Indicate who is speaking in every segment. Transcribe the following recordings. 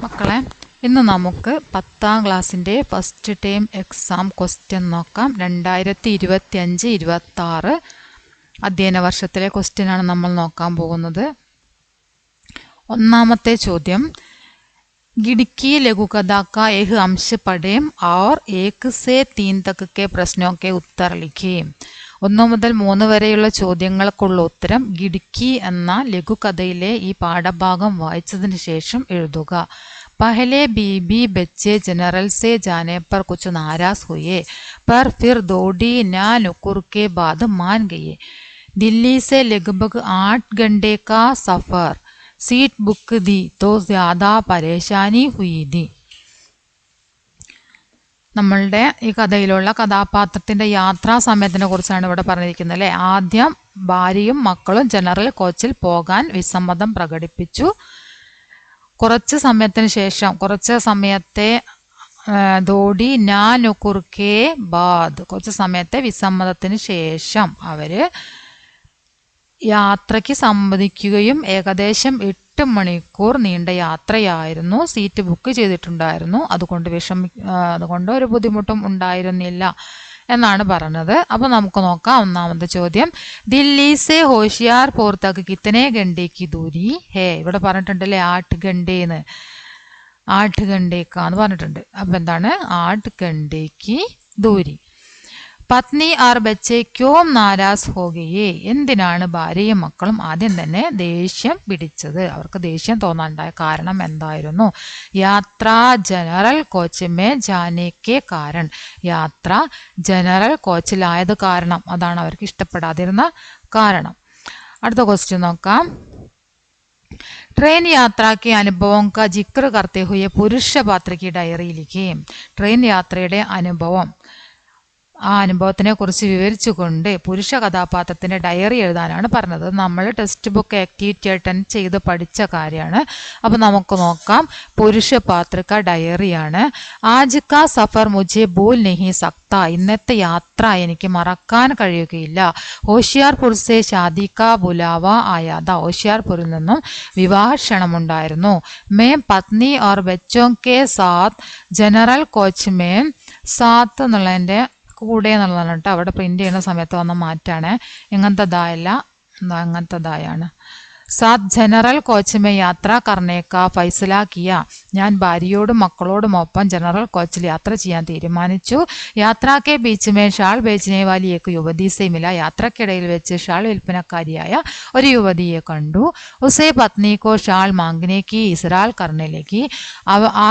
Speaker 1: മക്കളെ, ഇന്ന് നമുക്ക് 10ാം ക്ലാസ്സിൻ്റെ ഫസ്റ്റ് ടൈം എക്സാം ക്വസ്റ്റ്യൻ നോക്കാം. 2025-26 അധ്യയന വർഷത്തിലെ ക്വസ്റ്റ്യനാണ് നമ്മൾ നോക്കാൻ പോകുന്നത്. ഒന്നാമത്തെ ചോദ്യം, गिड की लघु कथा का एक अंश पढ़ें और 1 से 3 तक के प्रश्नों के उत्तर लिखें. 1 മുതൽ 3 വരെയുള്ള ചോദ്യങ്ങൾക്കുള്ള ഉത്തരം ഗിഡ്കി എന്ന ലഘുകഥയിലെ ഈ പാഠഭാഗം വായിച്ചതിന് ശേഷം എഴുതുക. पहले बीबी बच्चे जनरल से जाने पर कुछ नाराज हुए, पर फिर दौड़ी न नुकुर के बाद मान गए. दिल्ली से लगभग 8 घंटे का सफर. सीट बुक दी तो ज़्यादा परेशानी हुई थी. നമ്മളുടെ ഈ കഥയിലുള്ള കഥാപാത്രത്തിന്റെ യാത്രാ സമയത്തിനെ കുറിച്ചാണ് ഇവിടെ പറഞ്ഞിരിക്കുന്നത് അല്ലേ. ആദ്യം ഭാര്യയും മക്കളും ജനറൽ കോച്ചിൽ പോകാൻ വിസമ്മതം പ്രകടിപ്പിച്ചു. കുറച്ച് സമയത്തെ ദോടി നാനുക്കുർക്കേ ബാദ്, കുറച്ച് സമയത്തെ വിസമ്മതത്തിന് ശേഷം അവര് യാത്രയ്ക്ക് സമ്മതിക്കുകയും ഏകദേശം 8 മണിക്കൂർ നീണ്ട യാത്രയായിരുന്നു. സീറ്റ് ബുക്ക് ചെയ്തിട്ടുണ്ടായിരുന്നു. അതുകൊണ്ട് ഒരു ബുദ്ധിമുട്ടും ഉണ്ടായിരുന്നില്ല എന്നാണ് പറഞ്ഞത്. അപ്പൊ നമുക്ക് നോക്കാം ഒന്നാമത്തെ ചോദ്യം. ദില്ലി സെ ഹോഷിയാർപൂർ തക് കിത്തനെ ഘണ്ടേക്ക് ദൂരി ഹേ. ഇവിടെ പറഞ്ഞിട്ടുണ്ടല്ലേ 8 ഘണ്ടേന്ന്, 8 ഘണ്ടേക്കാന്ന് പറഞ്ഞിട്ടുണ്ട്. അപ്പൊ എന്താണ് 8 ഘണ്ടേക്ക് ദൂരി. പത്നി ആർ ബച്ചെ ക്യോം നാരാസ് ഹോഗയെ. എന്തിനാണ് ഭാര്യയും മക്കളും ആദ്യം തന്നെ ദേഷ്യം പിടിച്ചത്? അവർക്ക് ദേഷ്യം തോന്നാനുണ്ടായ കാരണം എന്തായിരുന്നു? യാത്ര ജനറൽ കോച്ച് മേ ജാനേക്കെ കാരൺ. യാത്ര ജനറൽ കോച്ചിലായത് കാരണം, അതാണ് അവർക്ക് ഇഷ്ടപ്പെടാതിരുന്ന കാരണം. അടുത്ത ക്വസ്റ്റ്യൻ നോക്കാം. ट्रेन यात्रा के അനുഭവം का जिक्र करते हुए पुरुष पात्र की डायरी लिखें. ട്രെയിൻ യാത്രയുടെ അനുഭവം, ആ അനുഭവത്തിനെ കുറിച്ച് വിവരിച്ചുകൊണ്ട് പുരുഷ കഥാപാത്രത്തിന്റെ ഡയറി എഴുതാനാണ് പറഞ്ഞത്. നമ്മൾ ടെക്സ്റ്റ് ബുക്ക് ആക്ടിവിറ്റി ആയിട്ട് ചെയ്ത് പഠിച്ച കാര്യമാണ്. അപ്പൊ നമുക്ക് നോക്കാം. പുരുഷ പാത്രക്ക ഡയറിയാണ്. ആജ് കാ സഫർ മുझे ഭൂൽ नहीं सकता. ഇന്നത്തെ യാത്ര എനിക്ക് മറക്കാൻ കഴിയുകയില്ല. ഹോഷിയാർപൂർ സെ ഷാദി കാ ബുലാവ ആയാത. ഹോഷിയാർപൂരിൽ നിന്നും വിവാഹ ക്ഷണമുണ്ടായിരുന്നു. മേ പത്നി ഓർ ബച്ചോ കെ സാത്ത് ജനറൽ കോച്ച് മേ. സാത്ത് എന്നുള്ളതിന്റെ കൂടെ എന്നുള്ളതാണ് കേട്ടോ. അവിടെ പ്രിന്റ് ചെയ്യുന്ന സമയത്ത് വന്ന മാറ്റാണ്. ഇങ്ങനത്തെ ദായല്ല, അങ്ങനത്തെ ദായാണ്. സാത്ത് ജനറൽ കോച്ച് മേ യാത്ര കർണേക്ക ഫൈസല കിയ. ഞാൻ ഭാര്യയോടും മക്കളോടും ഒപ്പം ജനറൽ കോച്ചിൽ യാത്ര ചെയ്യാൻ തീരുമാനിച്ചു. യാത്രാക്കെ ബീച്ച് മേ ഷാൾ ബേച്ചനെ വാലിയേക്ക് യുവതി സെ മില. യാത്രക്കിടയിൽ വെച്ച് ഷാൾ വിൽപ്പനക്കാരിയായ ഒരു യുവതിയെ കണ്ടു. ഉസേ പത്നിക്കോ ഷാൾ മാംഗനേക്ക് ഇസ്രാൽ കർണയിലേക്ക്. ആ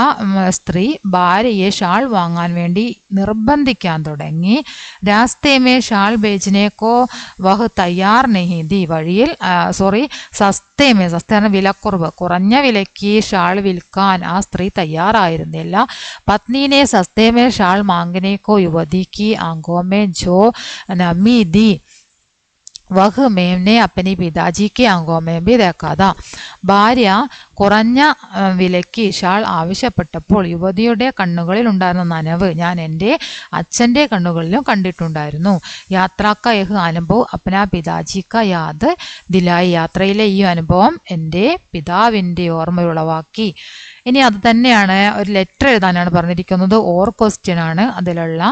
Speaker 1: സ്ത്രീ ഭാര്യയെ ഷാൾ വാങ്ങാൻ വേണ്ടി നിർബന്ധിക്കാൻ തുടങ്ങി. രാസ്തേ മേ ഷാൾ ബേച്ചനേക്കോ വഹ് തയ്യാർ നഹി ദി. വഴിയിൽ സസ്തേമേ, സസ്തേന വിലക്കുറവ്, കുറഞ്ഞ വിലയ്ക്ക് ഷാൾ വിൽക്കാൻ ആ സ്ത്രീ തയ്യാറായിരുന്നില്ല. പത്നീനെ സസ്തേമേ ഷാൾ മാംഗനേക്കോ യുവതിക്ക് ആങ്കോമേ ജോ നമി ദി വഹ് മേംനെ അപ്പനി പിതാജിക്ക് ആങ്കോമേ ബി ദേക്കാത. ഭാര്യ കുറഞ്ഞ വിലയ്ക്ക് ഷാൾ ആവശ്യപ്പെട്ടപ്പോൾ യുവതിയുടെ കണ്ണുകളിൽ ഉണ്ടായിരുന്ന നനവ് ഞാൻ എൻ്റെ അച്ഛൻ്റെ കണ്ണുകളിലും കണ്ടിട്ടുണ്ടായിരുന്നു. യാത്രാക്ക യഹ് അനുഭവ് അപ്പന പിതാജിക്ക യാദ് ദിലായി. യാത്രയിലെ ഈ അനുഭവം എൻ്റെ പിതാവിൻ്റെ ഓർമ്മയുളവാക്കി. ഇനി അത് തന്നെയാണ്, ഒരു ലെറ്റർ എഴുതാനാണ് പറഞ്ഞിരിക്കുന്നത്. ഓർ ക്വസ്റ്റ്യൻ ആണ്. അതിലുള്ള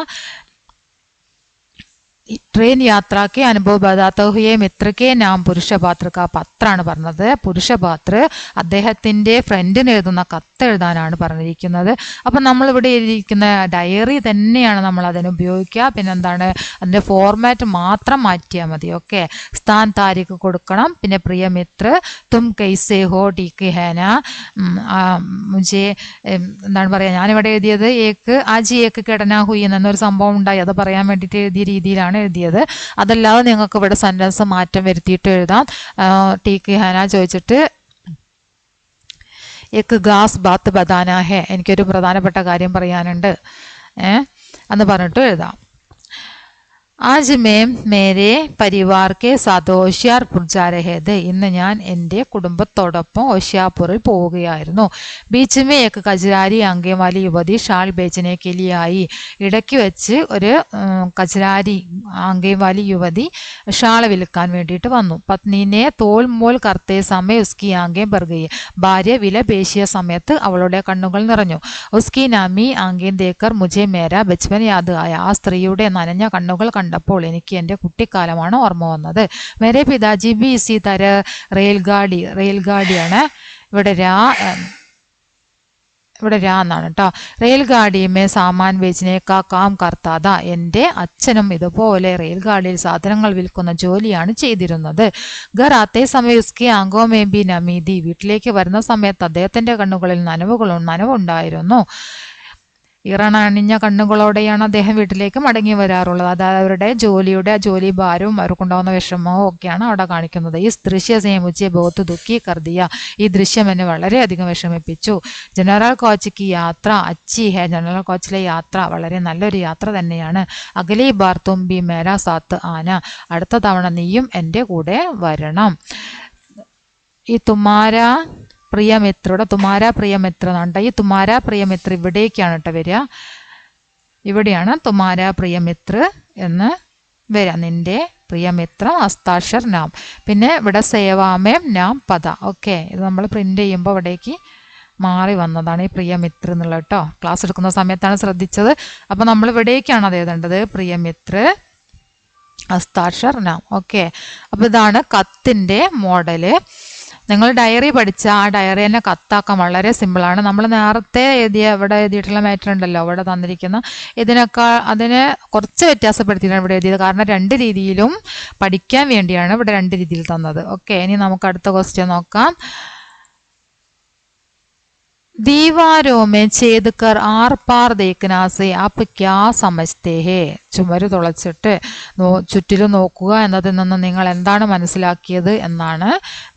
Speaker 1: ട്രെയിൻ യാത്രയ്ക്ക് അനുഭവ ബതാത്ത ഹുയെ മിത്രക്കെ നാം പുരുഷപാത്ര കാ പത്രാണ് പറഞ്ഞത്. പുരുഷപാത്ര അദ്ദേഹത്തിന്റെ ഫ്രണ്ടിന് എഴുതുന്ന കത്ത് എഴുതാനാണ് പറഞ്ഞിരിക്കുന്നത്. അപ്പം നമ്മളിവിടെ എഴുതിയിരിക്കുന്ന ഡയറി തന്നെയാണ് നമ്മൾ അതിന് ഉപയോഗിക്കുക. പിന്നെ എന്താണ്, അതിന്റെ ഫോർമാറ്റ് മാത്രം മാറ്റിയാൽ മതി. ഓക്കെ, സ്ഥാൻ താരിഖ് കൊടുക്കണം. പിന്നെ പ്രിയ മിത്ര തും കൈസേ ഹോ ടീക്ക് ഹേന മുझे എന്താണ് പറയാ, ഞാനിവിടെ എഴുതിയത് ഏക്ക് ആജി ഏക്ക് കെടനാ ഹുയി എന്നൊരു സംഭവം ഉണ്ടായി, അത് പറയാൻ വേണ്ടിയിട്ട് എഴുതിയ രീതിയിലാണ് എഴുതിയത്. അതല്ലാതെ നിങ്ങൾക്ക് ഇവിടെ സെന്റൻസ് മാറ്റം വരുത്തിയിട്ട് എഴുതാം. ടീക്ക് ഹന ചോദിച്ചിട്ട് എക്ക് ഗ്ലാസ് ബാത്ത് ബദാന ഹെ, എനിക്കൊരു പ്രധാനപ്പെട്ട കാര്യം പറയാനുണ്ട് എന്ന് പറഞ്ഞിട്ട് എഴുതാം. आज मैं मेरे परिवार के साथ होशियारपुर जा रहे थे. ഇന്ന് ഞാൻ എൻ്റെ കുടുംബത്തോടൊപ്പം होशियारपुर പോവുകയായിരുന്നു. बीच में एक कजरारी आंगे वाली युवती शाल बेचने के लिए आई. ഇടയ്ക്ക് വെച്ച് ഒരു കജരാരി ആംഗെ വാലി യുവതി ഷാൾ വിൽക്കാൻ വേണ്ടിയിട്ട് വന്നു. പത്നിനെ തോൽ മോൽ കർത്തേ സമയം ഉസ്കി ആംഗെ ഭർ ഗയി. ഭാര്യ വില പേശിയ സമയത്ത് അവളുടെ കണ്ണുകൾ നിറഞ്ഞു. ഉസ്കി നാമി ആംഗെ ദേക്കർ മുझे മേരാ ബച്പൻ യാദ് ആയ. ആ സ്ത്രീയുടെ നനഞ്ഞ കണ്ണുകൾ കണ്ടപ്പോൾ എനിക്ക് എൻ്റെ കുട്ടിക്കാലമാണ് ഓർമ്മ വന്നത്. മേരെ പിതാജി ബി ഇസി തര റെയിൽഗാഡിയാണ് ഇവിടെ രാ എന്നാണ് കേട്ടോ. റെയിൽഗാഡിയുമേ സാമാൻ ബേച്ചിനെ കാ കാം കർത്താത. എൻ്റെ അച്ഛനും ഇതുപോലെ റെയിൽഗാഡിയിൽ സാധനങ്ങൾ വിൽക്കുന്ന ജോലിയാണ് ചെയ്തിരുന്നത്. ഘർ ആത്തേ സമയം ഉസ്കി ആംഗോ മേ ബി നമീതി. വീട്ടിലേക്ക് വരുന്ന സമയത്ത് അദ്ദേഹത്തിൻ്റെ കണ്ണുകളിൽ നനവുണ്ടായിരുന്നു. ഇറണണിഞ്ഞ കണ്ണുകളോടെയാണ് അദ്ദേഹം വീട്ടിലേക്ക് മടങ്ങി വരാറുള്ളത്. അതായത് അവരുടെ ജോലി ഭാരവും അവർക്കുണ്ടാവുന്ന വിഷമവും ഒക്കെയാണ് അവിടെ കാണിക്കുന്നത്. ഈ ദൃശ്യ മുझे बहुत ദുഃഖി കർദിയ. ഈ ദൃശ്യം എന്നെ വളരെയധികം വിഷമിപ്പിച്ചു. ജനറൽ കോച്ചിക്ക് യാത്ര അച്ചി ഹെ. ജനറൽ കോച്ചിലെ യാത്ര വളരെ നല്ലൊരു യാത്ര തന്നെയാണ്. അഗലി ബാർ തും ബി മേരാ സാത്ത് ആന. അടുത്ത തവണ നീയും എൻ്റെ കൂടെ വരണം. ഈ തുമാരാ പ്രിയമിത്രയുടെ തുമാരാ പ്രിയമിത്ര എന്നുണ്ട്. ഈ തുമാരാ പ്രിയമിത്ര ഇവിടേക്കാണ് കേട്ടോ വരിക. ഇവിടെയാണ് തുമാരാ പ്രിയമിത്ര എന്ന് വരിക. നിന്റെ പ്രിയമിത്രം അസ്താക്ഷർ നാം. പിന്നെ ഇവിടെ സേവാമേം നാം പദ. ഓക്കെ, ഇത് നമ്മൾ പ്രിന്റ് ചെയ്യുമ്പോൾ ഇവിടേക്ക് മാറി വന്നതാണ് ഈ പ്രിയമിത്ര എന്നുള്ളത് കേട്ടോ. ക്ലാസ് എടുക്കുന്ന സമയത്താണ് ശ്രദ്ധിച്ചത്. അപ്പം നമ്മൾ ഇവിടേക്കാണ് അത് എഴുതേണ്ടത്. പ്രിയമിത്ര അസ്താക്ഷർ നാം. ഓക്കെ, അപ്പം ഇതാണ് കത്തിൻ്റെ മോഡല്. നിങ്ങൾ ഡയറി പഠിച്ച ആ ഡയറി തന്നെ കത്താക്കാൻ വളരെ സിമ്പിളാണ്. നമ്മൾ നേരത്തെ ഇവിടെ എഴുതിയിട്ടുള്ള മാറ്റർ ഉണ്ടല്ലോ, ഇവിടെ തന്നിരിക്കുന്ന അതിനെ കുറച്ച് വ്യത്യാസപ്പെടുത്തിയിട്ടാണ് ഇവിടെ എഴുതിയത്. കാരണം രണ്ട് രീതിയിലും പഠിക്കാൻ വേണ്ടിയാണ് ഇവിടെ രണ്ട് രീതിയിൽ തന്നത്. ഓക്കെ, ഇനി നമുക്ക് അടുത്ത ക്വസ്റ്റ്യൻ നോക്കാം. दीवारों में छेद कर आर पार देखना से आप क्या समझते हैं? ചുമര് തുളച്ചിട്ട് ചുറ്റിലും നോക്കുക എന്നതിൽ നിന്ന് നിങ്ങൾ എന്താണ് മനസ്സിലാക്കിയത് എന്നാണ്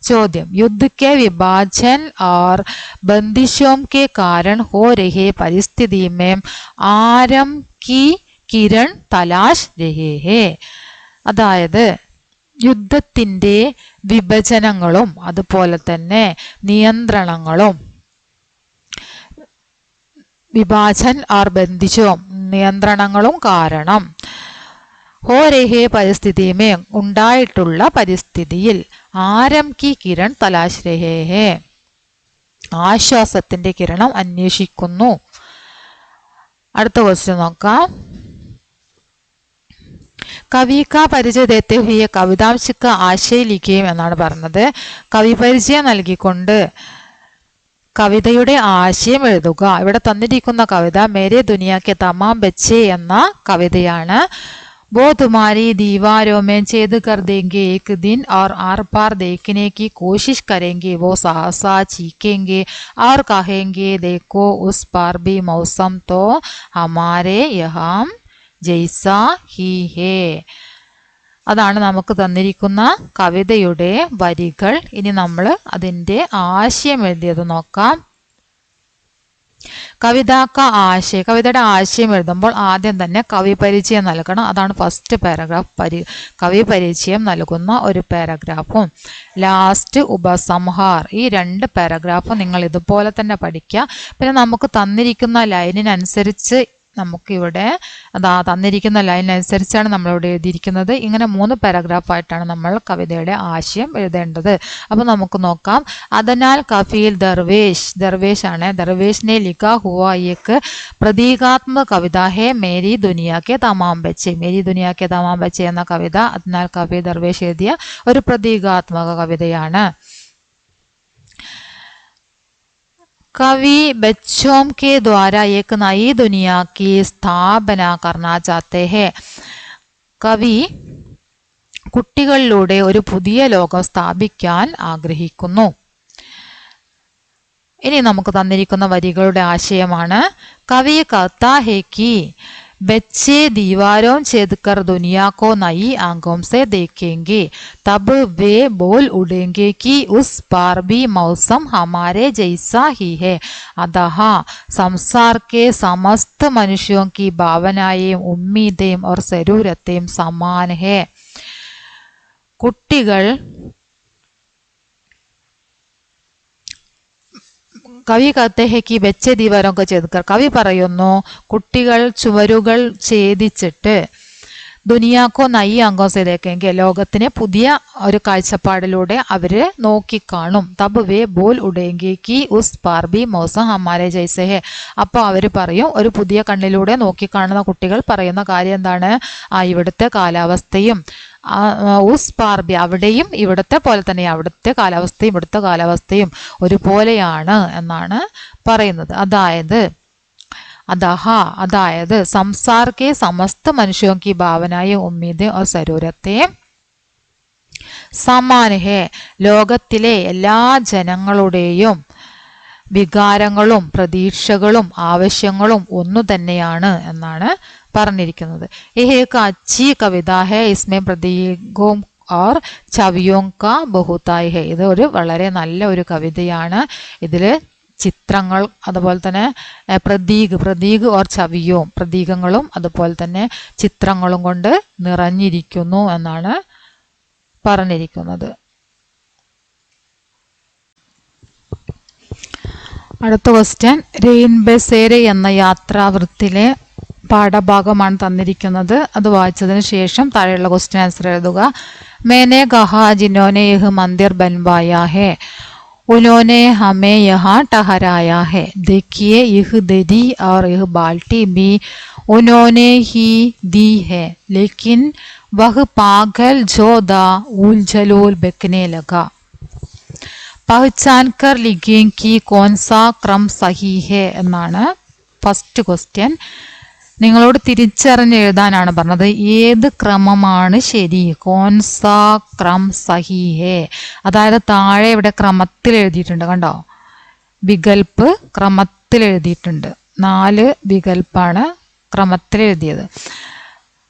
Speaker 1: ചോദ്യം. युद्ध के विभाजन और बंदिशों के कारण हो रही परिस्थिति में आरम की किरण तलाश रहे हैं. അതായത് യുദ്ധത്തിൻ്റെ വിഭജനങ്ങളും അതുപോലെ തന്നെ നിയന്ത്രണങ്ങളും വിഭാജൻ ആർ ബന്ധിച്ചും നിയന്ത്രണങ്ങളും കാരണം ഹോ രഹേ പരിസ്ഥിതിമേ ഉണ്ടായിട്ടുള്ള പരിസ്ഥിതിയിൽ ആരം കി കിരൺ തലാശ് രഹേ ഹേ ആശ്വാസത്തിന്റെ കിരണം അന്വേഷിക്കുന്നു. അടുത്ത ക്വസ്റ്റ്യൻ നോക്കാം. കവിക പരിചയ ദേത്തെ ഹുയെ കവിതാംശിക ആശയ ലിഖിയും എന്നാണ് പറഞ്ഞത്. കവി പരിചയം നൽകിക്കൊണ്ട് കവിതയുടെ ആശയം എഴുതുക. ഇവിടെ തന്നിരിക്കുന്ന കവിത മേരെ ദുനിയാക്കെ തമാം ബച്ചേ എന്ന കവിതയാണ്. वो तुम्हारी दीवारों में छेद कर देंगे एक दिन और आर पार देखने की कोशिश करेंगे. वो सहसा चीखेंगे और कहेंगे देखो उस पार भी मौसम तो हमारे यहाँ जैसा ही है. അതാണ് നമുക്ക് തന്നിരിക്കുന്ന കവിതയുടെ വരികൾ. ഇനി നമ്മൾ അതിൻ്റെ ആശയം എഴുതിയത് നോക്കാം. കവിതയുടെ ആശയം എഴുതുമ്പോൾ ആദ്യം തന്നെ കവി പരിചയം നൽകണം. അതാണ് ഫസ്റ്റ് പാരഗ്രാഫ്. കവി പരിചയം നൽകുന്ന ഒരു പാരഗ്രാഫും ലാസ്റ്റ് ഉപസംഹാർ. ഈ രണ്ട് പാരഗ്രാഫും നിങ്ങൾ ഇതുപോലെ തന്നെ പഠിക്കുക. പിന്നെ നമുക്ക് തന്നിരിക്കുന്ന ലൈനിനനുസരിച്ച് നമുക്കിവിടെ തന്നിരിക്കുന്ന ലൈനനുസരിച്ചാണ് നമ്മളിവിടെ എഴുതിയിരിക്കുന്നത്. ഇങ്ങനെ 3 പാരഗ്രാഫായിട്ടാണ് നമ്മൾ കവിതയുടെ ആശയം എഴുതേണ്ടത്. അപ്പോൾ നമുക്ക് നോക്കാം. അതിനാൽ കഫീൽ ദർവേഷ് ആണ്. ദർവേഷിനെ ലിഖാ ഹുവ ഏക് പ്രതീകാത്മക കവിത ഹേ മേരി ദുനിയ കെ തമാം ബച്ചേ. മേരി ദുനിയ കെ തമാം ബച്ചേ എന്ന കവിത അതിനാൽ കഫീൽ ദർവേഷ് എഴുതിയ ഒരു പ്രതീകാത്മക കവിതയാണ്. कवि बच्चों के द्वारा एक नई दुनिया की स्थापना करना चाहते हैं. കവി കുട്ടികളിലൂടെ ഒരു പുതിയ ലോകം സ്ഥാപിക്കാൻ ആഗ്രഹിക്കുന്നു. ഇനി നമുക്ക് തന്നിരിക്കുന്ന വരികളുടെ ആശയമാണ്. കവി कहता है कि बच्चे दीवारों छेद कर दुनिया को नई आंखों से देखेंगे, तब वे बोल उठेंगे कि उस पार भी मौसम हमारे जैसा ही है। अतः संसार के समस्त मनुष्यों की भावनाएं, उम्मीदें और जरूरतें समान है. കുട്ടികൾ കവി कहते हैं कि बच्चे दीवारों को छेद कर, കവി പറയുന്നു കുട്ടികൾ ചുവരുകൾ ഛേദിച്ചിട്ട് ദുനിയാക്കോ നയി അംഗം സേതേക്കെങ്കിൽ ലോകത്തിനെ പുതിയ ഒരു കാഴ്ചപ്പാടിലൂടെ അവര് നോക്കിക്കാണും. തബ് വേ ബോൽ ഉടേങ്കി കി ഉസ് പാർ ബി മൗസം ഹമാരെ ജൈസെ ഹെ. അപ്പോൾ അവര് പറയും, ഒരു പുതിയ കണ്ണിലൂടെ നോക്കിക്കാണുന്ന കുട്ടികൾ പറയുന്ന കാര്യം എന്താണ്? ഇവിടുത്തെ കാലാവസ്ഥയും ഉസ് പാർബി അവിടെയും ഇവിടുത്തെ പോലെ തന്നെ, അവിടുത്തെ കാലാവസ്ഥയും ഇവിടുത്തെ കാലാവസ്ഥയും ഒരുപോലെയാണ് എന്നാണ് പറയുന്നത്. അതായത് സംസാർ കെ സമസ്ത മനുഷ്യോं की ഭാവനയും ഉമ്മീദയും और जरूरतें സമാൻ ഹെ. ലോകത്തിലെ എല്ലാ ജനങ്ങളുടെയും വികാരങ്ങളും പ്രതീക്ഷകളും ആവശ്യങ്ങളും ഒന്നു തന്നെയാണ് എന്നാണ് പറഞ്ഞിരിക്കുന്നത്. एक अच्छी कविता है, इसमें प्रतीकों और छवियों का बहुताई है. ഇത് ഒരു വളരെ നല്ല ഒരു കവിതയാണ്. ഇതില് ചിത്രങ്ങൾ, അതുപോലെ തന്നെ പ്രതീക് ഓർ ചവിയോ, പ്രതീകങ്ങളും അതുപോലെ തന്നെ ചിത്രങ്ങളും കൊണ്ട് നിറഞ്ഞിരിക്കുന്നു എന്നാണ് പറഞ്ഞിരിക്കുന്നത്. അടുത്ത ക്വസ്റ്റ്യൻ, റെയിൻ ബസേരെ എന്ന യാത്രാവൃത്തിലെ പാഠഭാഗമാണ് തന്നിരിക്കുന്നത്. അത് വായിച്ചതിന് ശേഷം താഴെയുള്ള ക്വസ്റ്റ്യൻ ആൻസർ എഴുതുക. मैंने कहा जिन्होंने यह मंदिर बनवाया है उन्होंने हमें यहाँ ठहराया है. देखिए यह दरी और यह बाल्टी भी उन्होंने ही दी है, लेकिन वह पागल जो दा उलझलोल बकने लगा. पहचान कर लिखें कि कौन सा क्रम सही है എന്നാണ് ഫസ്റ്റ് ക്വസ്റ്റ്യൻ. നിങ്ങളോട് തിരിച്ചറിഞ്ഞ് എഴുതാനാണ് പറഞ്ഞത്. ഏത് ക്രമമാണ് ശരി? കോൺസാ ക്രം സഹി ഹേ. അതായത് താഴെ ഇവിടെ ക്രമത്തിൽ എഴുതിയിട്ടുണ്ട്, കണ്ടോ? വികൽപ്പ് ക്രമത്തിൽ എഴുതിയിട്ടുണ്ട്. 4 വികൽപ്പാണ് ക്രമത്തിൽ എഴുതിയത്.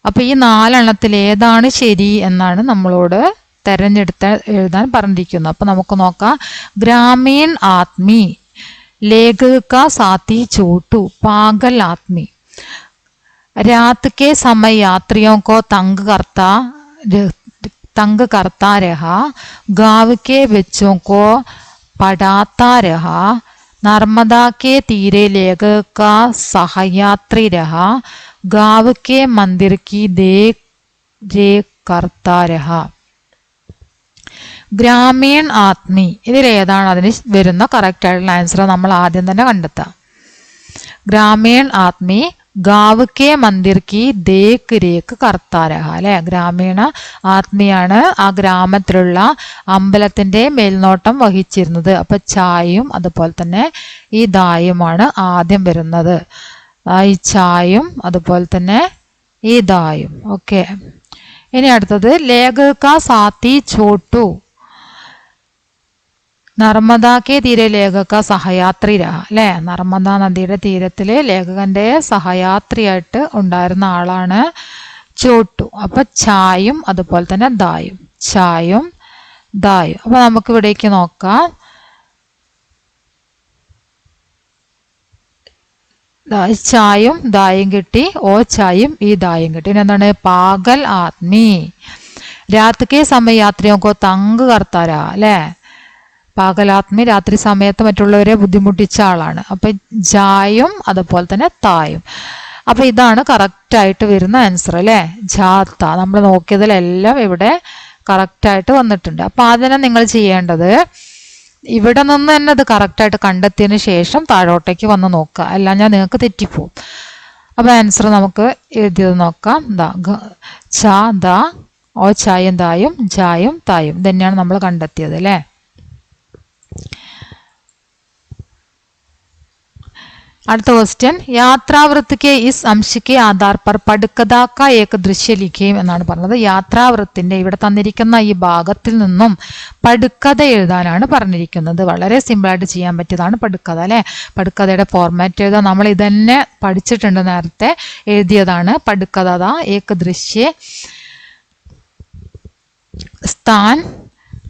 Speaker 1: അപ്പൊ ഈ 4 എണ്ണത്തിൽ ഏതാണ് ശരി എന്നാണ് നമ്മളോട് തെരഞ്ഞെടുത്ത് എഴുതാൻ പറഞ്ഞിരിക്കുന്നത്. അപ്പൊ നമുക്ക് നോക്കാം. ഗ്രാമീൺ ആത്മി, लेखक का साथी छोटू, पागल आदमी. रात के समय यात्रियों को तंग करता रहा, गांव के बच्चों को पढ़ाता रहा. नर्मदा के तीरे लेखक का सहयात्री रहा, गांव के मंदिर की देख रेख करता रहा. ഗ്രാമീൺ ആത്മി, ഇതിലേതാണ് അതിന് വരുന്ന കറക്റ്റ് ആയിട്ടുള്ള ആൻസർ നമ്മൾ ആദ്യം തന്നെ കണ്ടെത്താം. ഗ്രാമീൺ ആത്മി ഗാവ് കെ മന്ദിർ കി ദേക്ക് രേക്ക് കർത്താരഹ, അല്ലെ? ഗ്രാമീണ ആത്മിയാണ് ആ ഗ്രാമത്തിലുള്ള അമ്പലത്തിന്റെ മേൽനോട്ടം വഹിച്ചിരുന്നത്. അപ്പൊ ചായും അതുപോലെ തന്നെ ഈ ദായുമാണ് ആദ്യം വരുന്നത്. ഈ ചായും അതുപോലെ തന്നെ ഈ ദായും. ഓക്കെ, ഇനി അടുത്തത് ലേഖക സാത്തി ചോട്ടു, നർമ്മദാക്കെ തീരെ ലേഖക സഹയാത്രി രഹ, അല്ലെ? നർമ്മദാ നദിയുടെ തീരത്തില് ലേഖകന്റെ സഹയാത്രിയായിട്ട് ഉണ്ടായിരുന്ന ആളാണ് ചോട്ടു. അപ്പൊ ചായും അതുപോലെ തന്നെ ദായും, ചായും ദായും. അപ്പൊ നമുക്ക് ഇവിടേക്ക് നോക്കാം. ചായും ദായും കിട്ടി, ഓ ചായും ഈ ദായും കിട്ടി. ഇനി എന്താണ്? പാഗൽ ആത്മി, രാത്രിക്ക് സമയ യാത്രിയൊക്കെ തങ്ക് കർത്താര, അല്ലെ? പാകലാത്മി രാത്രി സമയത്ത് മറ്റുള്ളവരെ ബുദ്ധിമുട്ടിച്ച ആളാണ്. അപ്പൊ ജായും അതുപോലെ തന്നെ തായും. അപ്പൊ ഇതാണ് കറക്റ്റ് ആയിട്ട് വരുന്ന ആൻസർ, അല്ലെ? ജാത്ത. നമ്മൾ നോക്കിയതിലെല്ലാം ഇവിടെ കറക്റ്റ് ആയിട്ട് വന്നിട്ടുണ്ട്. അപ്പൊ അതിനെ നിങ്ങൾ ചെയ്യേണ്ടത് ഇവിടെ നിന്ന് തന്നെ അത് കറക്റ്റ് ആയിട്ട് കണ്ടെത്തിയതിന് ശേഷം താഴോട്ടേക്ക് വന്ന് നോക്കുക, അല്ല ഞാൻ നിങ്ങൾക്ക് തെറ്റിപ്പോവും. അപ്പൊ ആൻസർ നമുക്ക് എഴുതിയത് നോക്കാം. ച ദ ഓ ചായും ദായും ജായും തായും തന്നെയാണ് നമ്മൾ കണ്ടെത്തിയത്, അല്ലെ? അടുത്ത ക്വസ്റ്റ്യൻ, യാത്രാവൃത്ത് के इस अंश के आधार पर पढ़कथा का एक दृश्य लिखें എന്നാണ് പറഞ്ഞത്. യാത്രാവൃത്തിന്റെ ഇവിടെ തന്നിരിക്കുന്ന ഈ ഭാഗത്തിൽ നിന്നും പടുക്കഥ എഴുതാനാണ് പറഞ്ഞിരിക്കുന്നത്. വളരെ സിമ്പിളായിട്ട് ചെയ്യാൻ പറ്റിയതാണ് പടുക്കഥ അല്ലെ. പടുക്കഥയുടെ ഫോർമാറ്റ് എഴുതാൻ നമ്മൾ ഇതന്നെ പഠിച്ചിട്ടുണ്ട്, നേരത്തെ എഴുതിയതാണ്. പടുക്കഥ ഏക ദൃശ്യ സ്ഥാൻ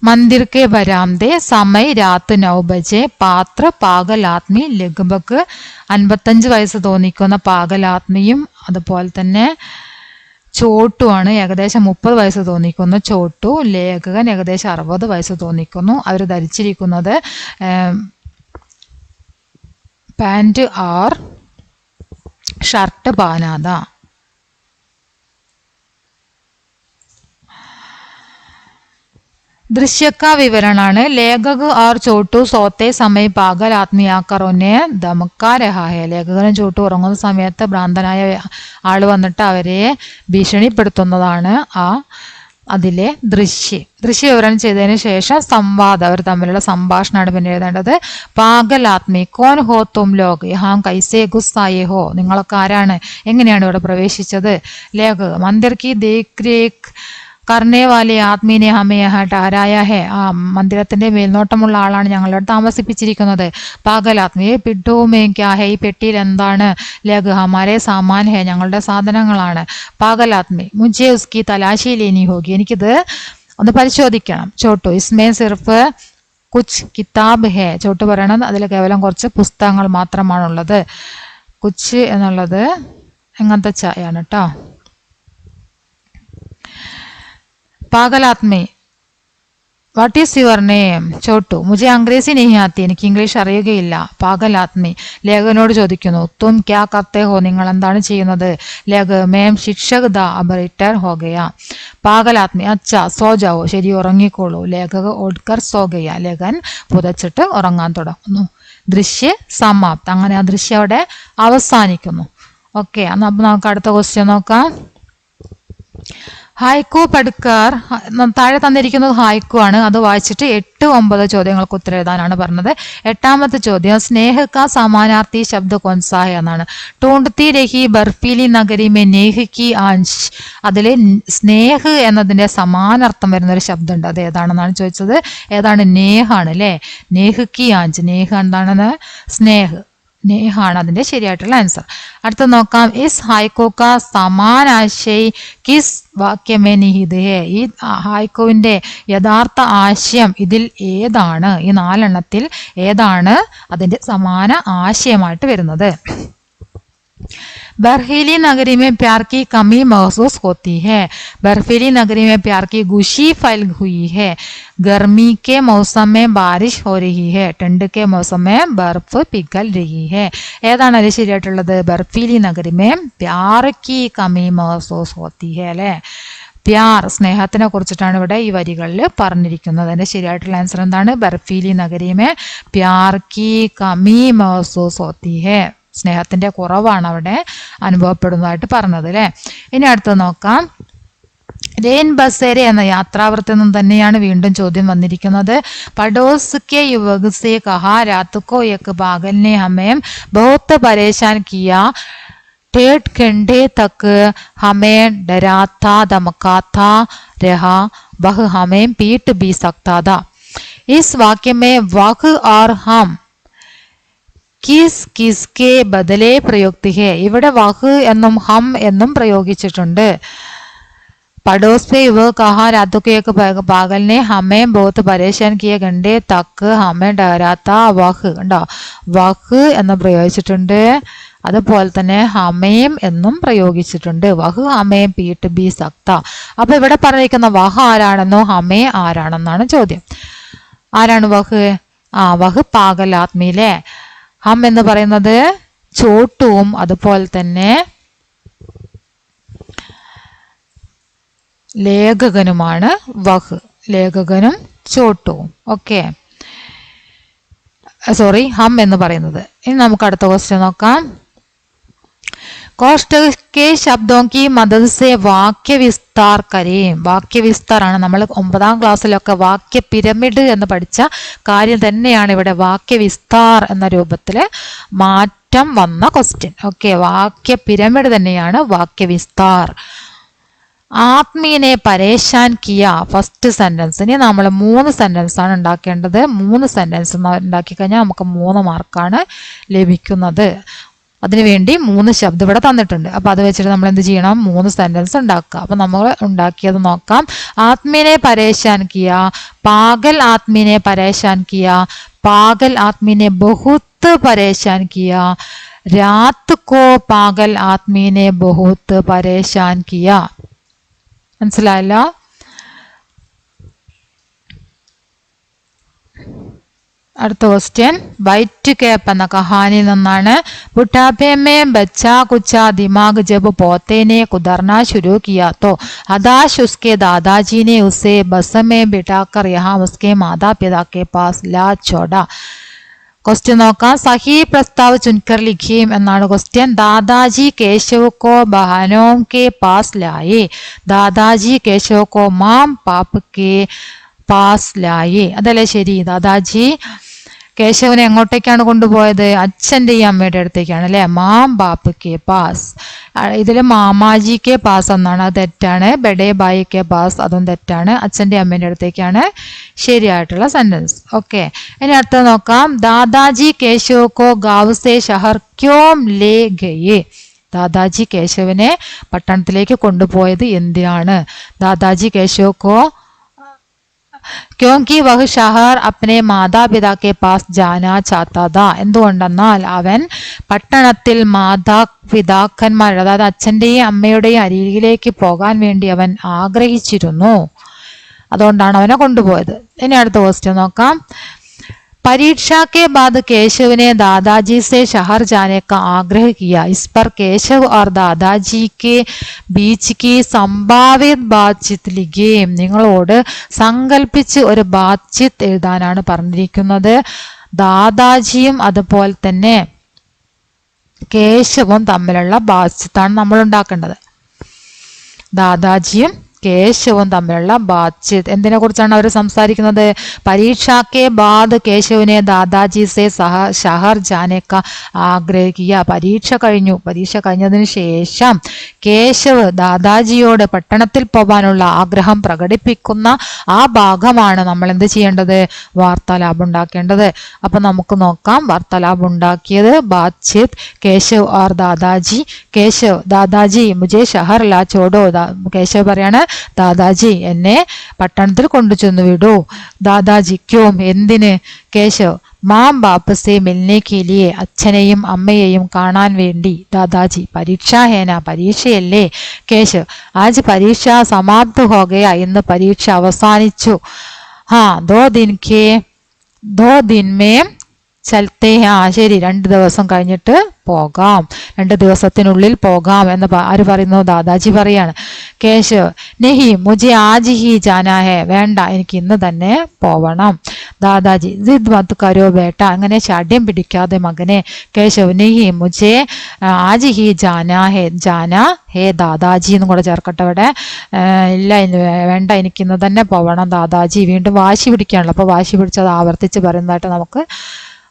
Speaker 1: मंदिर के बरामदे समय रात 9 बजे പാത്ര പാഗലാത്മി ലഗ്ഭഗ് 55 വയസ്സ് തോന്നിക്കുന്ന പാഗലാത്മിയും അതുപോലെ തന്നെ ചോട്ടുമാണ് ഏകദേശം 30 വയസ്സ് തോന്നിക്കുന്നു ചോട്ടു. ലേഖകൻ ഏകദേശം 60 വയസ്സ് തോന്നിക്കുന്നു. അവർ ധരിച്ചിരിക്കുന്നത് പാൻറ് ആർ ഷർട്ട് പാനാത. दृश्य का विवरण है, लेखक और छोटू सोते समय पागल आदमी आकर उन्हें धमका रहा है. ലേഖകനും ചോട്ടു ഉറങ്ങുന്ന സമയത്ത് ഭ്രാന്തനായ ആള് വന്നിട്ട് അവരെ ഭീഷണിപ്പെടുത്തുന്നതാണ് അതിലെ ദൃശ്യ വിവരണം ചെയ്തതിന് ശേഷം സംവാദം, അവർ തമ്മിലുള്ള സംഭാഷണമാണ് പിന്നെ എഴുതേണ്ടത്. പാഗൽ ആത്മി കോൻ ഹോ തും ലോഗ് യഹാം കൈസേ ഗുസ്സായേ ഹോ, നിങ്ങളൊക്കെ ആരാണ്, എങ്ങനെയാണ് ഇവിടെ പ്രവേശിച്ചത്. ലേഖക് മന്ദിർ കി ദേഖ് രേഖ് കർണേ വാലി ആത്മീനെ ഹമേ യഹാ ഠഹരായ ഹെ, മന്ദിരത്തിന്റെ മേൽനോട്ടമുള്ള ആളാണ് ഞങ്ങളോട് താമസിപ്പിച്ചിരിക്കുന്നത്. പാഗൽ ആത്മി പിഡ്ഡോ മേ ക്യാ ഹെ, ഈ പെട്ടിയിൽ എന്താണ്. ലേഖ് ഹമാരെ സാമാൻ ഹെ, ഞങ്ങളുടെ സാധനങ്ങളാണ്. പാഗൽ ആത്മി മുझे उसकी തലാശി ലേനി ഹോഗി, എനിക്കിത് ഒന്ന് പരിശോധിക്കണം. ചോട്ടു ഇസ്മേ സിർഫ് കുച്ച് കിതാബ് ഹെ, ചോട്ടു പറയണത് അതിൽ കേവലം കുറച്ച് പുസ്തകങ്ങൾ മാത്രമാണുള്ളത്. കുച്ച് എന്നുള്ളത് എങ്ങനത്തെ ചായാണ് കേട്ടോ. पागल आदमी what is your name. Chhotu മുझे अंग्रेजी नहीं आती, എനിക്ക് ഇംഗ്ലീഷ് അറിയുകയില്ല. പാഗൽ ആദ്മി ലേഖകനോട് ചോദിക്കുന്നു, തും ക്യാ കർത്തേ ഹോ, നിങ്ങൾ എന്താണ് ചെയ്യുന്നത്. ലേഖക് മേം ശിക്ഷക് ദ അബ് റിട്ടയർ ഹോ ഗയാ. പാഗൽ ആദ്മി അച്ഛാ സോ ജാവോ, ശരി ഉറങ്ങിക്കോളൂ. ലേഖക് ഓഡ്കർ സോ ഗയാ, ലേഖകൻ പുതച്ചിട്ട് ഉറങ്ങാൻ തുടങ്ങുന്നു. ദൃശ്യ സമാപ്ത്, അങ്ങനെ ആ ദൃശ്യം അവിടെ അവസാനിക്കുന്നു. ഓക്കെ, അപ്പം നമുക്ക് അടുത്ത ക്വസ്റ്റ്യൻ നോക്കാം. ഹായ്ക്കു പഠിക്കാർ, താഴെ തന്നിരിക്കുന്നത് ഹായ്ക്കു ആണ്. അത് വായിച്ചിട്ട് 8-9 ചോദ്യങ്ങൾക്ക് ഉത്തരം എഴുതാനാണ് പറഞ്ഞത്. 8ാമത്തെ ചോദ്യം, സ്നേഹ കാ സമാനാർത്ഥി ശബ്ദ കോൻസാ ഹെ എന്നാണ്. ടൂണ്ട്തി രഹി ബർഫീലി നഗരി മേ നേഹ് കി ആൻഷ്, അതില് സ്നേഹ് എന്നതിന്റെ സമാനാർത്ഥം വരുന്ന ഒരു ശബ്ദം ഉണ്ട്, അത് ഏതാണെന്നാണ് ചോദിച്ചത്. ഏതാണ്? നേഹാണ് അല്ലെ. നേഹ് കി ആൻഷ്, നേഹ് എന്താണെന്ന്, സ്നേഹ്, നേഹാണ് അതിന്റെ ശരിയായിട്ടുള്ള ആൻസർ. അടുത്ത നോക്കാം. ഇസ് ഹായ്ക്കോ കാ സമാൻ ആശയ് കിസ് വാക്യമേ നിഹിത് ഹേ, ഈ ഹായ്ക്കോവിന്റെ യഥാർത്ഥ ആശയം ഇതിൽ ഏതാണ്, ഈ 4 എണ്ണത്തിൽ ഏതാണ് അതിന്റെ സമാന ആശയമായിട്ട് വരുന്നത്. बर्फीली नगरी में प्यार की कमी महसूस होती है. बर्फीली नगरी में प्यार की गुशी फैल हुई है. गर्मी के मौसम में बारिश हो रही है. ठंड के मौसम में बर्फ पिघल रही है. ഏതാണ് അത് ശരിയായിട്ടുള്ളത്? ബർഫീലി നഗരി മേ പ്യാർ കി കമി മഹസൂസ് ഹോത്തി ഹെ അല്ലെ. പ്യാർ, സ്നേഹത്തിനെ കുറിച്ചിട്ടാണ് ഇവിടെ ഈ വരികളിൽ പറഞ്ഞിരിക്കുന്നത്. അതിന്റെ ശരിയായിട്ടുള്ള ആൻസർ എന്താണ്? ബർഫീലി നഗരി മേ പ്യാർ കി കമി മഹസൂസ് ഹോത്തി ഹെ, സ്നേഹത്തിന്റെ കുറവാണ് അവിടെ അനുഭവപ്പെടുന്നതായിട്ട് പറഞ്ഞത് അല്ലെ. ഇനി അടുത്ത് നോക്കാം. रेन बसेरे എന്ന യാത്രാവൃത്തിൽ നിന്നും തന്നെയാണ് വീണ്ടും ചോദ്യം വന്നിരിക്കുന്നത്. पड़ोस के युवक से कहा रात को एक पागल ने हमें बहुत परेशान किया. 1.5 घंटे तक हमें डराता धमकाता रहा. वह हमें पीट भी सकता था. इस वाक्य में वह और हम കിസ് കിസ്കെ ബദലേ പ്രയുക്തി ഹെ, ഇവിടെ വഹ് എന്നും ഹം എന്നും പ്രയോഗിച്ചിട്ടുണ്ട്. पड़ोस पे युवक कहा रातों के एक पागल ने हमें बहुत परेशान किए घंटे तक हमें डराता. വഹ് ഉണ്ടോ, വഹ് എന്ന് പ്രയോഗിച്ചിട്ടുണ്ട്. അതുപോലെ തന്നെ ഹമേം എന്നും പ്രയോഗിച്ചിട്ടുണ്ട്. വഹ് ഹമേം പീട്ട് ബി സക്ത. അപ്പൊ ഇവിടെ പറഞ്ഞിരിക്കുന്ന വഹ് ആരാണെന്നോ ഹമേ ആരാണെന്നാണ് ചോദ്യം. ആരാണ് വഹ്? വഹ് പാഗൽ ആത്മീലെ. ഹം എന്ന് പറയുന്നത് ചോട്ടുവും അതുപോലെ തന്നെ ലേഖകനുമാണ്. വഹ് ലേഖകനും ചോട്ടുവും. ഓക്കെ, സോറി, ഹം എന്ന് പറയുന്നത്. ഇനി നമുക്ക് അടുത്ത ക്വസ്റ്റ്യൻ നോക്കാം. കോഷ്ട के शब्दों की मदद से वाक्य विस्तार करें. വാക്യ വിസ്താറാണ്. നമ്മൾ 9ാം ക്ലാസ്സിലൊക്കെ വാക്യ പിരമിഡ് എന്ന് പഠിച്ച കാര്യം തന്നെയാണ് ഇവിടെ വാക്യ വിസ്താർ എന്ന രൂപത്തിൽ മാറ്റം വന്ന ക്വസ്റ്റ്യൻ. ഓക്കെ, വാക്യ പിരമിഡ് തന്നെയാണ് വാക്യവിസ്താർ. ആത്മീനെ പരേശാൻ കിയ ഫസ്റ്റ് സെന്റൻസ്. ഇനി നമ്മൾ 3 സെന്റൻസ് ആണ് ഉണ്ടാക്കേണ്ടത്. 3 സെന്റൻസ് ഉണ്ടാക്കി കഴിഞ്ഞാൽ നമുക്ക് 3 മാർക്കാണ് ലഭിക്കുന്നത്. അതിനുവേണ്ടി 3 ശബ്ദം ഇവിടെ തന്നിട്ടുണ്ട്. അപ്പൊ അത് വെച്ചിട്ട് നമ്മൾ എന്ത് ചെയ്യണം? 3 സെന്റൻസ് ഉണ്ടാക്കുക. അപ്പൊ നമ്മൾ ഉണ്ടാക്കിയത് നോക്കാം. ആത്മീനെ പരേശാൻ Kia, Pagal ആത്മീനെ പരേശാൻ Kia, Pagal ആത്മീനെ ബഹുത്ത് പരേശാൻ Kia, രാത് കോ പാഗൽ ആത്മീനെ ബഹുത്ത് പരേശാൻ കിയ. മനസ്സിലായല്ലോ? അടുത്ത ക്വസ്റ്റ്യൻ വൈറ്റ് കേപ്പ് എന്ന കഹാനിയിൽ നിന്നാണ്. ബുട്ടാപ്പേ മേ ബച്ചാ കുച്ചാ ദിമാഗ് ജബ് പോത്തേനെ കുദർനാ ശുരു കിയാ തോ അദാശ് ഉസ്കെ ദാദാജീനെ ഉസേ ബസ് മേ ബിഠാക്കർ യഹാ ഉസ്കെ മാതാ പിതാ കെ പാസ് ലാ ചോടാ. ക്വസ്റ്റ്യൻ നോക്കാം. സഹി പ്രസ്താവ് ചുൻകർ ലിഖിയും എന്നാണ് ക്വസ്റ്റ്യൻ. ദാദാജി കേശവ് കോ ബഹനോം കെ പാസ് ലായേ, ദാദാജി കേശവ് കോ മാം പാപ്പ് കെ പാസ് ലായേ. അതല്ലേ ശരി? ദാദാജി കേശവനെ എങ്ങോട്ടേക്കാണ് കൊണ്ടുപോയത്? അച്ഛൻ്റെയും അമ്മയുടെ അടുത്തേക്കാണ് അല്ലെ. മാം ബാപ്പ് കെ പാസ്. ഇതിൽ മാമാജി കെ പാസ് എന്നാണ്, അത് തെറ്റാണ്. ബഡേ ബായി കെ പാസ്, അതും തെറ്റാണ്. അച്ഛൻ്റെ അമ്മേൻ്റെ അടുത്തേക്കാണ് ശരിയായിട്ടുള്ള സെന്റൻസ്. ഓക്കെ, ഇനി അടുത്ത നോക്കാം. ദാദാജി കേശവ് കോ ഗാവ് സേ ഷഹർ ക്യോം ലേ ഗയേ, ദാദാജി കേശവനെ പട്ടണത്തിലേക്ക് കൊണ്ടുപോയത് എന്തിനാണ്? ദാദാജി കേശവ് കോ ക്യോങ്കി വഹ് ഷഹർ അപ്നെ മാതാപിതാ കെ പാസ് ജാനാ ചാത്താ താ, എന്തുകൊണ്ടെന്നാൽ അവൻ പട്ടണത്തിൽ മാതാപിതാക്കന്മാരുടെ, അതായത് അച്ഛൻ്റെയും അമ്മയുടെയും അരികിലേക്ക് പോകാൻ വേണ്ടി അവൻ ആഗ്രഹിച്ചിരുന്നു. അതുകൊണ്ടാണ് അവനെ കൊണ്ടുപോയത്. ഇനി അടുത്ത ക്വസ്റ്റ്യൻ നോക്കാം. परीक्षा के बाद केशव ने दादाजी से शहर जाने का आग्रह किया. इस पर केशव और दादाजी के बीच की संभावित बातचीत लिखिए. നിങ്ങളോട് സങ്കല്പിച്ച് ഒരു ബാത്ചീത്ത് എഴുതാനാണ് പറഞ്ഞിരിക്കുന്നത്. ദാദാജിയും അതുപോലെ തന്നെ കേശവും തമ്മിലുള്ള ബാത്ചീത്താണ് നമ്മൾ ഉണ്ടാക്കേണ്ടത്. ദാദാജിയും കേശവും തമ്മിലുള്ള ബാത്ചീത്ത് എന്തിനെ കുറിച്ചാണ് അവർ സംസാരിക്കുന്നത്? പരീക്ഷാക്കെ ബാദ് കേശവനെ ദാദാജി സേ ഷഹർ ജാനേക്ക ആഗ്രഹിക്കുക. പരീക്ഷ കഴിഞ്ഞതിന് ശേഷം കേശവ് ദാദാജിയോട് പട്ടണത്തിൽ പോകാനുള്ള ആഗ്രഹം പ്രകടിപ്പിക്കുന്ന ആ ഭാഗമാണ് നമ്മൾ എന്ത് ചെയ്യേണ്ടത്? വാർത്താലാപം ഉണ്ടാക്കേണ്ടത്. അപ്പൊ നമുക്ക് നോക്കാം. വാർത്താലാപം ഉണ്ടാക്കിയത് ബാത്ചീത്ത് കേശവ് ഓർ ദാദാജി. കേശവ്, ദാദാജി മുझे ഷഹർ ലാ ചോടോ. കേശവ് പറയാണ്, ദാദാജി എന്നെ പട്ടണത്തിൽ കൊണ്ടുചെന്നു വിടൂ. ദാദാജി ക്യോം, എന്തിന്? കേശവ് മാം ബാപ്പ് സേ മിൽനെ കെ ലിയെ, അച്ഛനെയും അമ്മയെയും കാണാൻ വേണ്ടി. ദാദാജി പരീക്ഷാ ഹേന, പരീക്ഷയല്ലേ. കേശവ് ആജ് പരീക്ഷ സമാപ്ത് ഹോ ഗയ, ഇന്ന് പരീക്ഷ അവസാനിച്ചു. ഹാ ദോ ദിൻ മേ ചലത്തെ. ശരി, 2 ദിവസം കഴിഞ്ഞിട്ട് പോകാം, 2 ദിവസത്തിനുള്ളിൽ പോകാം എന്ന് ആര് പറയുന്നു? ദാദാജി പറയാണ്. കേശവ് നെഹി മുझे ആജ് ഹി ജാനാ ഹെ, വേണ്ട എനിക്ക് ഇന്ന് തന്നെ പോവണം. ദാദാജി ജിദ് മത് കരോ ബേട്ട, അങ്ങനെ ശാഠ്യം പിടിക്കാതെ മകനെ. കേശവ് നെഹി മുझे ആജ് ഹി ജാനാ ഹെ ദാദാജി എന്നും കൂടെ ചേർക്കട്ടെ ഇവിടെ. ഇല്ല വേണ്ട, എനിക്ക് ഇന്ന് തന്നെ പോവണം ദാദാജി. വീണ്ടും വാശി പിടിക്കുകയാണല്ലോ. അപ്പൊ വാശി പിടിച്ചത് ആവർത്തിച്ച് പറയുന്നതായിട്ട് നമുക്ക്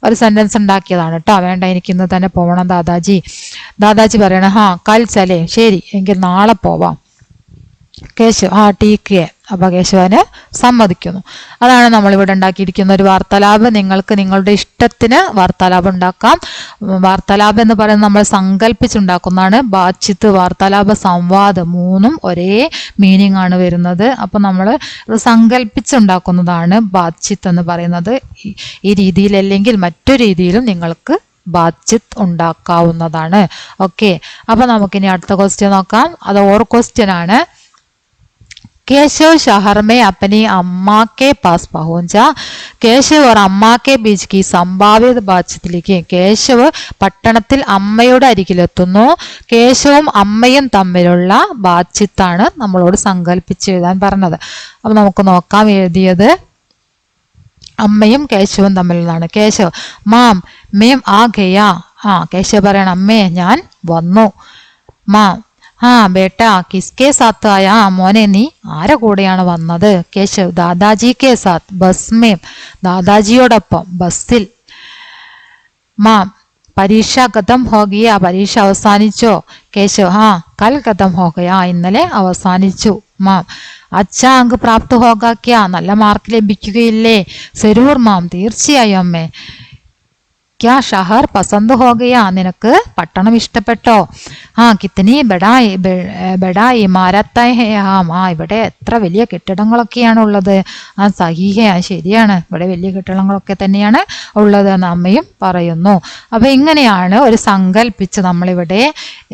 Speaker 1: ഒരു സെന്റൻസ് ഉണ്ടാക്കിയതാണ് കേട്ടോ. വേണ്ട, എനിക്ക് ഇന്ന് തന്നെ പോകണം ദാദാജി. ദാദാജി പറയണ ഹാ കൽ ചലേ, ശരി എങ്കിൽ നാളെ പോവാം. കേശവ് ഹാ ടീക്ക് ഹെ, അപ്പൊ കേശവന് സമ്മതിക്കുന്നു. അതാണ് നമ്മളിവിടെ ഉണ്ടാക്കിയിരിക്കുന്ന ഒരു വാർത്താലാപം. നിങ്ങൾക്ക് നിങ്ങളുടെ ഇഷ്ടത്തിന് വാർത്താലാപം ഉണ്ടാക്കാം. വാർത്താലാപം എന്ന് പറയുന്നത് നമ്മൾ സങ്കല്പിച്ചുണ്ടാക്കുന്നതാണ്. ബാത്ചീത്ത്, വാർത്താലാപ, സംവാദം 3ഉം ഒരേ മീനിങ് ആണ് വരുന്നത്. അപ്പൊ നമ്മൾ സങ്കല്പിച്ചുണ്ടാക്കുന്നതാണ് ബാത്ചീത്ത് എന്ന് പറയുന്നത്. ഈ രീതിയിലല്ലെങ്കിൽ മറ്റു രീതിയിലും നിങ്ങൾക്ക് ബാത്ചീത്ത് ഉണ്ടാക്കാവുന്നതാണ്. ഓക്കെ, അപ്പൊ നമുക്കിനി അടുത്ത ക്വസ്റ്റ്യൻ നോക്കാം. അത് ഓർ ക്വസ്റ്റ്യൻ ആണ്. केशव शहर में अपनी अम्मा के पास पहुंचा. കേശവ് और अम्मा के बीच की संभावित बातचीत लिखी. കേശവ് പട്ടണത്തിൽ അമ്മയുടെ അരികിലെത്തുന്നു. കേശവും അമ്മയും തമ്മിലുള്ള ബാത്ചീത്താണ് നമ്മളോട് സങ്കല്പിച്ച് എഴുതാൻ പറഞ്ഞത്. അപ്പൊ നമുക്ക് നോക്കാം. എഴുതിയത് അമ്മയും കേശവും തമ്മിലുള്ളതാണ്. കേശവ് മാം മേം ആ ഗയാ. കേശവ് പറയണം, അമ്മേ ഞാൻ വന്നു. മാം ഹാ ബേട്ട കിസ്കെ സാത്ത് ആയാ, മോനെ നീ ആരെ കൂടെയാണ് വന്നത്? കേശവ് ദാദാജി കെ സാത്ത് ബസ് മേം, ദാദാജിയോടൊപ്പം ബസ്സിൽ. മാം പരീക്ഷ ഖത്തം ഹോ ഗയ, പരീക്ഷ അവസാനിച്ചോ? കേശവ് ഹാ കൽ ഖത്തം ഹോ ഗയ, ഇന്നലെ അവസാനിച്ചു. മാം അച്ഛാ അങ്ക് പ്രാപ്ത് ഹോഗ ക്യാ, നല്ല മാർക്ക് ലഭിക്കുകയില്ലേ? സരൂർ മാം, തീർച്ചയായും അമ്മേ. ക്യാ ഷഹർ പസന്ത് ഹോ ഗയ, നിനക്ക് പട്ടണം ഇഷ്ടപ്പെട്ടോ? ആ കിത്തനി ബഡാ ഇമാരത്ത് ഹേ ഹാം, ആ ഇവിടെ എത്ര വലിയ കെട്ടിടങ്ങളൊക്കെയാണ് ഉള്ളത്. ആ സഹീഹേ, ആ ശരിയാണ്, ഇവിടെ വലിയ കെട്ടിടങ്ങളൊക്കെ തന്നെയാണ് ഉള്ളത് എന്ന് അമ്മയും പറയുന്നു. അപ്പൊ ഇങ്ങനെയാണ് ഒരു സങ്കല്പിച്ച് നമ്മളിവിടെ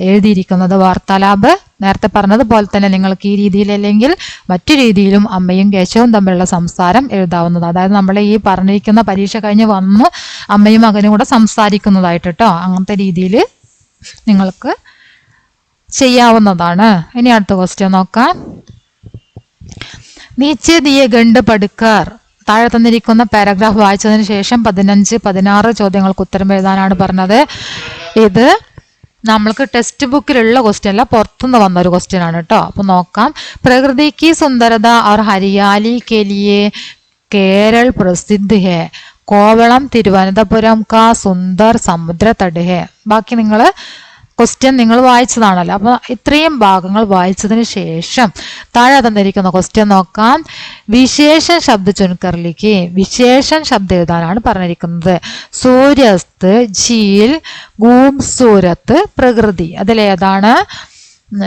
Speaker 1: എഴുതിയിരിക്കുന്നത്. വാർത്താലാപ് നേരത്തെ പറഞ്ഞതുപോലെ തന്നെ നിങ്ങൾക്ക് ഈ രീതിയിൽ അല്ലെങ്കിൽ മറ്റു രീതിയിലും അമ്മയും കേശവും തമ്മിലുള്ള സംസാരം എഴുതാവുന്നത്. അതായത് നമ്മൾ ഈ പറഞ്ഞിരിക്കുന്ന പരീക്ഷ കഴിഞ്ഞ് വന്ന് അമ്മയും മകനും കൂടെ സംസാരിക്കുന്നതായിട്ട് കേട്ടോ. അങ്ങനത്തെ രീതിയിൽ നിങ്ങൾക്ക് ചെയ്യാവുന്നതാണ്. ഇനി അടുത്ത ക്വസ്റ്റ്യൻ നോക്കാം. നീച്ചെ ദിയെ ഗണ്ട് പഠിക്കർ, താഴെ തന്നിരിക്കുന്ന പാരഗ്രാഫ് വായിച്ചതിന് ശേഷം 15, 16 ചോദ്യങ്ങൾക്ക് ഉത്തരം എഴുതാനാണ് പറഞ്ഞത്. ഇത് നമ്മൾക്ക് ടെക്സ്റ്റ് ബുക്കിലുള്ള ക്വസ്റ്റ്യൻ അല്ല, പുറത്തുനിന്ന് വന്ന ഒരു ക്വസ്റ്റ്യൻ ആണ് കേട്ടോ. അപ്പൊ നോക്കാം. പ്രകൃതി की सुंदरता और हरियाली के लिए केरल प्रसिद्ध है. കോവളം തിരുവനന്തപുരം का सुंदर समुद्र तट है. ബാക്കി നിങ്ങൾ ക്വസ്റ്റ്യൻ നിങ്ങൾ വായിച്ചതാണല്ലോ. അപ്പൊ ഇത്രയും ഭാഗങ്ങൾ വായിച്ചതിന് ശേഷം താഴെ തന്നിരിക്കുന്ന ക്വസ്റ്റ്യൻ നോക്കാം. വിശേഷൻ ശബ്ദ ചുൻകറിലേക്ക്, വിശേഷൻ ശബ്ദം എഴുതാനാണ് പറഞ്ഞിരിക്കുന്നത്. സൂര്യസ്ത്, ഝീൽ, ഗൂംസൂരത്ത്, പ്രകൃതി. അതിലേതാണ്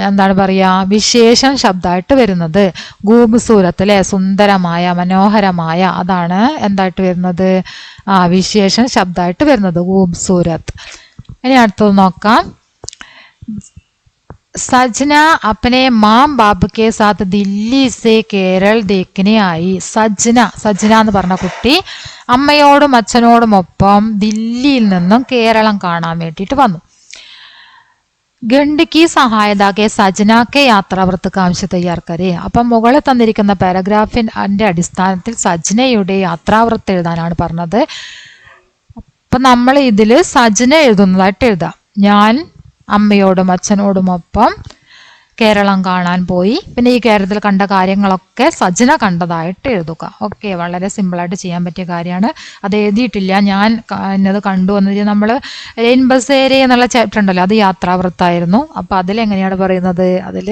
Speaker 1: എന്താണ് പറയാ വിശേഷൻ ശബ്ദമായിട്ട് വരുന്നത്? ഗൂംസൂരത്ത് അല്ലെ, സുന്ദരമായ മനോഹരമായ, അതാണ് എന്തായിട്ട് വരുന്നത്? വിശേഷൻ ശബ്ദമായിട്ട് വരുന്നത് ഗൂംസൂരത്ത്. ഇനി അടുത്തത് നോക്കാം. സജ്ന अपने माँ बाप के साथ दिल्ली से केरल देखने आई. സജ്ന എന്ന് പറഞ്ഞ കുട്ടി അമ്മയോടും അച്ഛനോടും ഒപ്പം ദില്ലിയിൽ നിന്നും കേരളം കാണാൻ വേണ്ടിയിട്ട് വന്നു. ഗണ്ഡ്കി സഹായതാകെ സജ്നക്കെ യാത്രാവൃത്ത് കാംശ തയ്യാർ കരേ. അപ്പം മുകളിൽ തന്നിരിക്കുന്ന പാരഗ്രാഫിന്റെ അടിസ്ഥാനത്തിൽ സജ്നയുടെ യാത്രാവൃത്ത് എഴുതാനാണ് പറഞ്ഞത്. അപ്പൊ നമ്മൾ ഇതിൽ സജ്ന എഴുതുന്നതായിട്ട് എഴുതാം. ഞാൻ അമ്മയോടും അച്ഛനോടുമൊപ്പം കേരളം കാണാൻ പോയി. പിന്നെ ഈ കേരളത്തിൽ കണ്ട കാര്യങ്ങളൊക്കെ സജ്ന കണ്ടതായിട്ട് എഴുതുക. ഓക്കെ, വളരെ സിമ്പിളായിട്ട് ചെയ്യാൻ പറ്റിയ കാര്യമാണ്. അത് എഴുതിയിട്ടില്ല, ഞാൻ എന്നത് കണ്ടു എന്നത്. നമ്മൾ ലൈൻ ബസേരെ എന്നുള്ള ചാപ്റ്റർ ഉണ്ടല്ലോ, അത് യാത്രാവൃത്തായിരുന്നു. അപ്പൊ അതിലെങ്ങനെയാണ് പറയുന്നത്? അതിൽ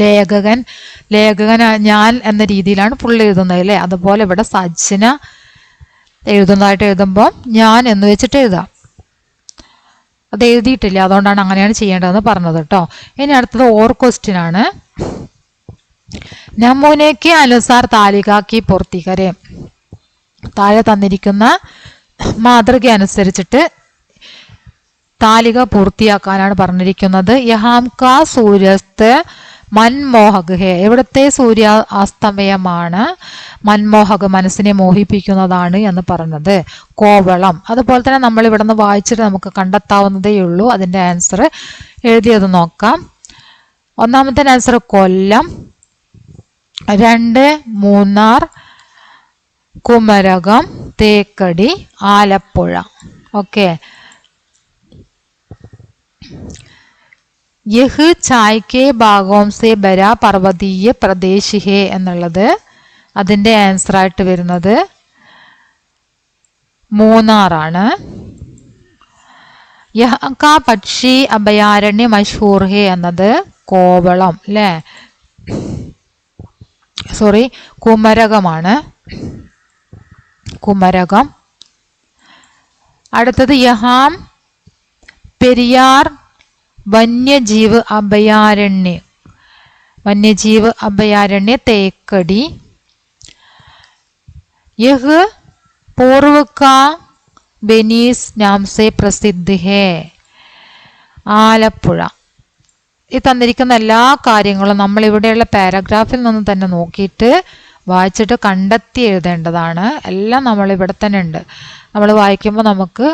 Speaker 1: ലേഖകൻ ഞാൻ എന്ന രീതിയിലാണ് പുള്ളി എഴുതുന്നത് അല്ലേ. അതുപോലെ ഇവിടെ സജ്ന എഴുതുന്നതായിട്ട് എഴുതുമ്പോൾ ഞാൻ എന്ന് വെച്ചിട്ട് എഴുതാം. അത് എഴുതിയിട്ടില്ല, അതുകൊണ്ടാണ് അങ്ങനെയാണ് ചെയ്യേണ്ടതെന്ന് പറഞ്ഞത് കേട്ടോ. ഇനി അടുത്തത് ഓർ ക്വസ്റ്റ്യൻ ആണ്. നമൂനയ്ക്ക് അനുസാർ താലികാക്കി പൂർത്തികരെ, താഴെ തന്നിരിക്കുന്ന മാതൃക അനുസരിച്ചിട്ട് താലിക പൂർത്തിയാക്കാനാണ് പറഞ്ഞിരിക്കുന്നത്. യഹാം കാ സൂര്യസ്ത് മൻമോഹക് ഹേ, ഇവിടുത്തെ സൂര്യാസ്തമയമാണ് മൻമോഹക്, മനസ്സിനെ മോഹിപ്പിക്കുന്നതാണ് എന്ന് പറഞ്ഞത്. കോവളം, അതുപോലെ തന്നെ നമ്മൾ ഇവിടെ നിന്ന് വായിച്ചിട്ട് നമുക്ക് കണ്ടെത്താവുന്നതേ ഉള്ളൂ. അതിന്റെ ആൻസർ എഴുതിയത് നോക്കാം. ഒന്നാമത്തെ ആൻസർ കൊല്ലം, 2 മൂന്നാർ, കുമരകം, തേക്കടി, ആലപ്പുഴ. ഓക്കെ, യഹ് ചായ് കെ ബാഗോം സെ ബരാ പർവതീയ പ്രദേശ് ഹേ എന്നുള്ളത് അതിന്റെ ആൻസർ ആയിട്ട് വരുന്നത് മൂന്നാറാണ്. യഹ് കാ പക്ഷി അഭയാരണ്യ മഷ്ഹൂർ ഹേ എന്നത് കോവളം അല്ലേ, സോറി കുമരകമാണ്, കുമരകം. അടുത്തത് യഹാം പെരിയാർ വന്യജീവ് അഭയാരണ്യ തേക്കടി. യഹ് പൂർവ കാ വെനീസ് നാം സെ പ്രസിദ്ധ ഹേ, ആലപ്പുഴ. ഈ തന്നിരിക്കുന്ന എല്ലാ കാര്യങ്ങളും നമ്മൾ ഇവിടെയുള്ള പാരഗ്രാഫിൽ നിന്ന് തന്നെ നോക്കിയിട്ട് വായിച്ചിട്ട് കണ്ടെത്തി എഴുതേണ്ടതാണ്. എല്ലാം നമ്മൾ ഇവിടെ തന്നെ ഉണ്ട്. നമ്മൾ വായിക്കുമ്പോൾ നമുക്ക്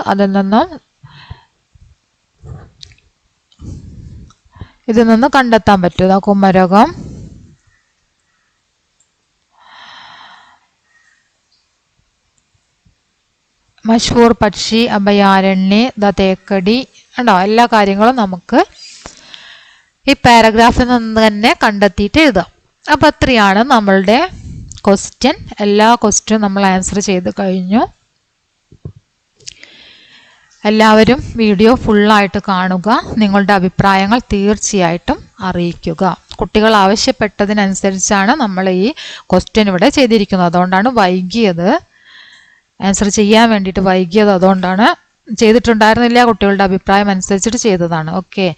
Speaker 1: ഇതിൽ നിന്ന് കണ്ടെത്താൻ പറ്റും. കുമരകം, മഷ്ഹൂർ പക്ഷി അഭയാരണ്യ, തേക്കടി ഉണ്ടോ, എല്ലാ കാര്യങ്ങളും നമുക്ക് ഈ പാരഗ്രാഫിൽ നിന്ന് തന്നെ കണ്ടെത്തിയിട്ട് എഴുതാം. അപ്പൊ അത്രയാണ് നമ്മളുടെ ക്വസ്റ്റ്യൻ. എല്ലാ ക്വസ്റ്റ്യനും നമ്മൾ ആൻസർ ചെയ്ത് കഴിഞ്ഞു. എല്ലാവരും വീഡിയോ ഫുള്ളായിട്ട് കാണുക. നിങ്ങളുടെ അഭിപ്രായങ്ങൾ തീർച്ചയായിട്ടും അറിയിക്കുക. കുട്ടികൾ ആവശ്യപ്പെട്ടതിനനുസരിച്ചാണ് നമ്മൾ ഈ ക്വസ്റ്റ്യൻ ഇവിടെ ചെയ്തിരിക്കുന്നത്. അതുകൊണ്ടാണ് വൈകിയത്, ആൻസർ ചെയ്യാൻ വേണ്ടിയിട്ട് വൈകിയത്. അതുകൊണ്ടാണ് ചെയ്തിട്ടുണ്ടായിരുന്നില്ല, കുട്ടികളുടെ അഭിപ്രായം അനുസരിച്ചിട്ട് ചെയ്തതാണ്. ഓക്കെ.